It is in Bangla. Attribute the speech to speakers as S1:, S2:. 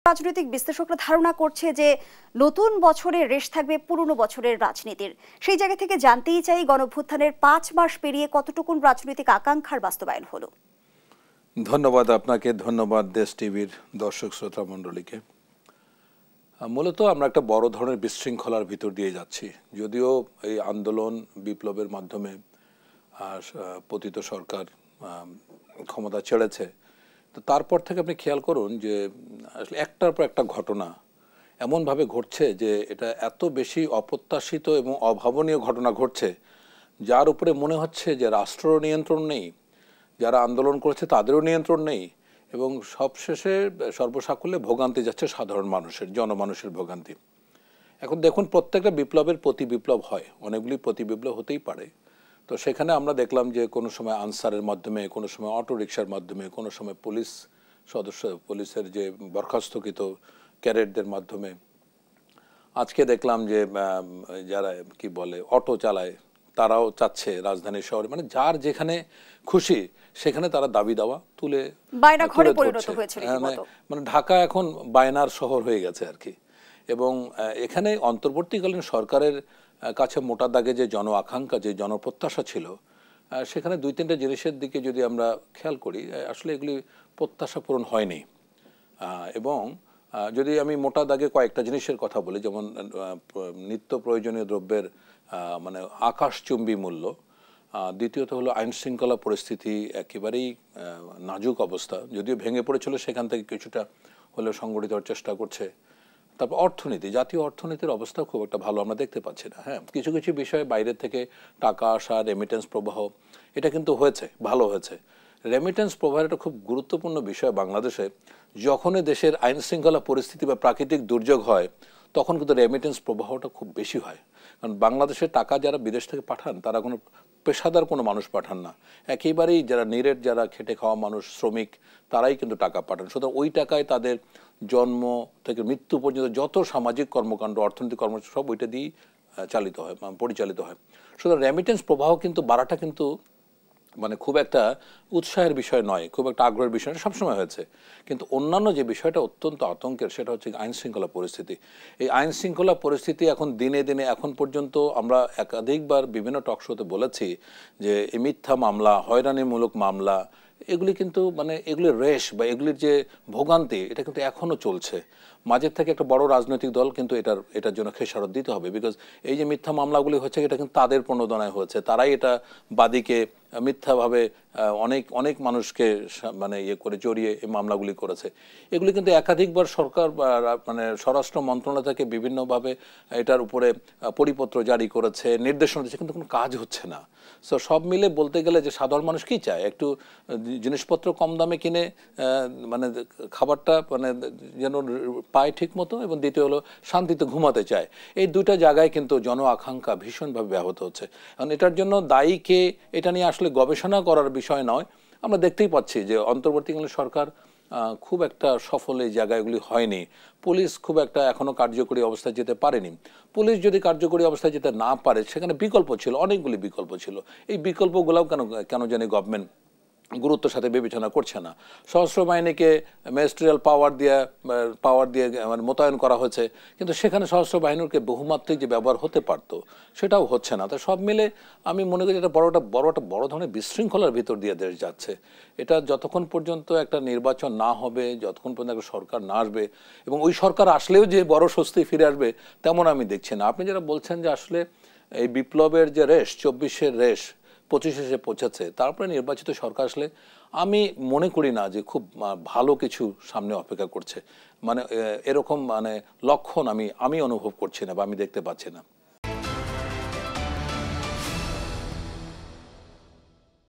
S1: রাজনৈতিক বিশ্লেষকরা ধারণা করছে যে নতুন বছরের রেশ থাকবে পুরনো বছরের রাজনীতির। সেই জায়গা থেকে জানতেই চাই গণঅভ্যুত্থানের ৫ মাস পেরিয়ে কতটুকুন রাজনৈতিক আকাঙ্ক্ষার বাস্তবায়ন হলো।
S2: ধন্যবাদ আপনাকে, ধন্যবাদ দেশ টিভির দর্শক শ্রোতা মণ্ডলীকে। মূলত আমরা একটা বড় ধরনের বিশৃঙ্খলার ভিতর দিয়ে যাচ্ছি। যদিও এই আন্দোলন বিপ্লবের মাধ্যমে পতিত সরকার ক্ষমতা ছেড়েছে, তো তারপর থেকে আপনি খেয়াল করুন যে আসলে একটার পর একটা ঘটনা এমনভাবে ঘটছে যে এটা এত বেশি অপ্রত্যাশিত এবং অভাবনীয় ঘটনা ঘটছে, যার উপরে মনে হচ্ছে যে রাষ্ট্র নিয়ন্ত্রণ নেই, যারা আন্দোলন করেছে তাদেরও নিয়ন্ত্রণ নেই, এবং সবশেষে সর্বসাকুল্যে ভোগান্তি যাচ্ছে সাধারণ মানুষের, জনমানুষের ভোগান্তি। এখন দেখুন, প্রত্যেকটা বিপ্লবের প্রতি বিপ্লব হয়, অনেকগুলি প্রতি বিপ্লব হতেই পারে। তো সেখানে আমরা দেখলাম যে কোনো সময় আনসারের মাধ্যমে, কোনো সময় অটো রিক্সার মাধ্যমে, কোনো সময় পুলিশ সদস্য, পুলিশের যে বরখাস্তকৃত ক্যাডেটদের মাধ্যমে। আজকে দেখলাম যে যারা কি বলে অটো চালায় তারাও চাচ্ছে রাজধানী শহরে, মানে যার যেখানে খুশি সেখানে তারা দাবি দাওয়া তুলে
S1: বায়না ঘরে পরিণত হয়েছে।
S2: মানে ঢাকা এখন বায়নার শহর হয়ে গেছে আর কি। এবং এখানে অন্তর্বর্তীকালীন সরকারের কাছে মোটা দাগে যে জন আকাঙ্ক্ষা, যে জনপ্রত্যাশা ছিল, সেখানে দুই তিনটা জিনিসের দিকে যদি আমরা খেয়াল করি, আসলে এগুলি প্রত্যাশা পূরণ হয়নি। এবং যদি আমি মোটা দাগে কয়েকটা জিনিসের কথা বলি, যেমন নিত্য প্রয়োজনীয় দ্রব্যের মানে আকাশচুম্বী মূল্য, দ্বিতীয়ত হলো আইন শৃঙ্খলা পরিস্থিতি একেবারেই নাজুক অবস্থা, যদিও ভেঙে পড়েছিল, সেখান থেকে কিছুটা হলেও সংগঠিত হওয়ার চেষ্টা করছে। তারপর অর্থনীতি, জাতীয় অর্থনীতির অবস্থা খুব একটা ভালো আমরা দেখতে পাচ্ছি না। হ্যাঁ, কিছু কিছু বিষয়ে বাইরের থেকে টাকা আসা, রেমিটেন্স প্রবাহ, এটা কিন্তু হয়েছে, ভালো হয়েছে। রেমিটেন্স প্রবাহের একটা খুব গুরুত্বপূর্ণ বিষয় বাংলাদেশে। যখনই দেশের আইন শৃঙ্খলা পরিস্থিতি বা প্রাকৃতিক দুর্যোগ হয়, তখন কিন্তু রেমিটেন্স প্রবাহটা খুব বেশি হয়। কারণ বাংলাদেশের টাকা যারা বিদেশ থেকে পাঠান, তারা কোনো পেশাদার কোনো মানুষ পাঠান না, একেবারেই যারা নিরেট, যারা খেটে খাওয়া মানুষ, শ্রমিক, তারাই কিন্তু টাকা পাঠান। সুতরাং ওই টাকায় তাদের জন্ম থেকে মৃত্যু পর্যন্ত যত সামাজিক কর্মকাণ্ড, অর্থনৈতিক কর্মকাণ্ড সব ওইটা দিয়েই চালিত হয়, পরিচালিত হয়। সুতরাং রেমিটেন্স প্রবাহ কিন্তু বাড়াটা কিন্তু মানে খুব একটা উৎসাহের বিষয় নয়, খুব একটা আগ্রহের বিষয় সবসময় হয়েছে। কিন্তু অন্যান্য যে বিষয়টা অত্যন্ত আতঙ্কের, সেটা হচ্ছে আইন শৃঙ্খলা পরিস্থিতি। এই আইন শৃঙ্খলা পরিস্থিতি এখন দিনে দিনে, এখন পর্যন্ত আমরা একাধিকবার বিভিন্ন টকশোতে বলেছি যে এই মিথ্যা মামলা, হয়রানিমূলক মামলা, এগুলি কিন্তু মানে এগুলির রেশ বা এগুলির যে ভোগান্তি, এটা কিন্তু এখনও চলছে। মাঝের থেকে একটা বড় রাজনৈতিক দল কিন্তু এটার জন্য খেসারত দিতে হবে। বিকজ এই যে মিথ্যা মামলাগুলি হচ্ছে, এটা কিন্তু তাদের প্রণোদনায় হয়েছে, তারাই এটা বাদীকে মিথ্যাভাবে অনেক মানুষকে মানে ইয়ে করে জড়িয়ে এই মামলাগুলি করেছে। এগুলি কিন্তু একাধিকবার সরকার মানে স্বরাষ্ট্র মন্ত্রণালয় থেকে বিভিন্নভাবে এটার উপরে পরিপত্র জারি করেছে, নির্দেশনা দিচ্ছে, কিন্তু কোনো কাজ হচ্ছে না। সো সব মিলে বলতে গেলে যে সাধারণ মানুষ কি চায়, একটু জিনিসপত্র কম দামে কিনে মানে খাবারটা মানে যেন পায় ঠিক মতো, এবং দ্বিতীয় হলো শান্তিতে ঘুমাতে চায়। এই দুইটা জায়গায় কিন্তু জন আকাঙ্ক্ষা ভীষণভাবে ব্যাহত হচ্ছে। কারণ এটার জন্য দায়ী কে, এটা নিয়ে আসলে গবেষণা করার বিষয় নয়। আমরা দেখতেই পাচ্ছি যে অন্তর্বর্তীকালীন সরকার খুব একটা সফল এই জায়গাগুলি হয়নি। পুলিশ খুব একটা এখনও কার্যকরী অবস্থায় যেতে পারেনি। পুলিশ যদি কার্যকরী অবস্থায় যেতে না পারে, সেখানে বিকল্প ছিল, অনেকগুলি বিকল্প ছিল। এই বিকল্পগুলোও কেন জানি গভর্নমেন্ট গুরুত্বের সাথে বিবেচনা করছে না। সশস্ত্র বাহিনীকে ম্যাজিস্ট্রিয়াল পাওয়ার দিয়ে মানে মোতায়েন করা হয়েছে, কিন্তু সেখানে সশস্ত্র বাহিনীকে বহুমাত্রিক যে ব্যবহার হতে পারতো, সেটাও হচ্ছে না। তো সব মিলে আমি মনে করি এটা বড় ধরনের বিশৃঙ্খলার ভিতর দিয়ে দেশ যাচ্ছে। এটা যতক্ষণ পর্যন্ত একটা নির্বাচন না হবে, যতক্ষণ পর্যন্ত একটা সরকার না আসবে, এবং ওই সরকার আসলেও যে বড় স্বস্তি ফিরে আসবে, তেমন আমি দেখছি না। আপনি যারা বলছেন যে আসলে এই বিপ্লবের যে রেশ, 24-এর রেশ 25-এ এসে পৌঁছেছে, তারপরে নির্বাচিত সরকার আসলে আমি মনে করি না যে খুব ভালো কিছু সামনে অপেক্ষা করছে। মানে এরকম মানে লক্ষণ আমি অনুভব করছি না বা আমি দেখতে পাচ্ছি না।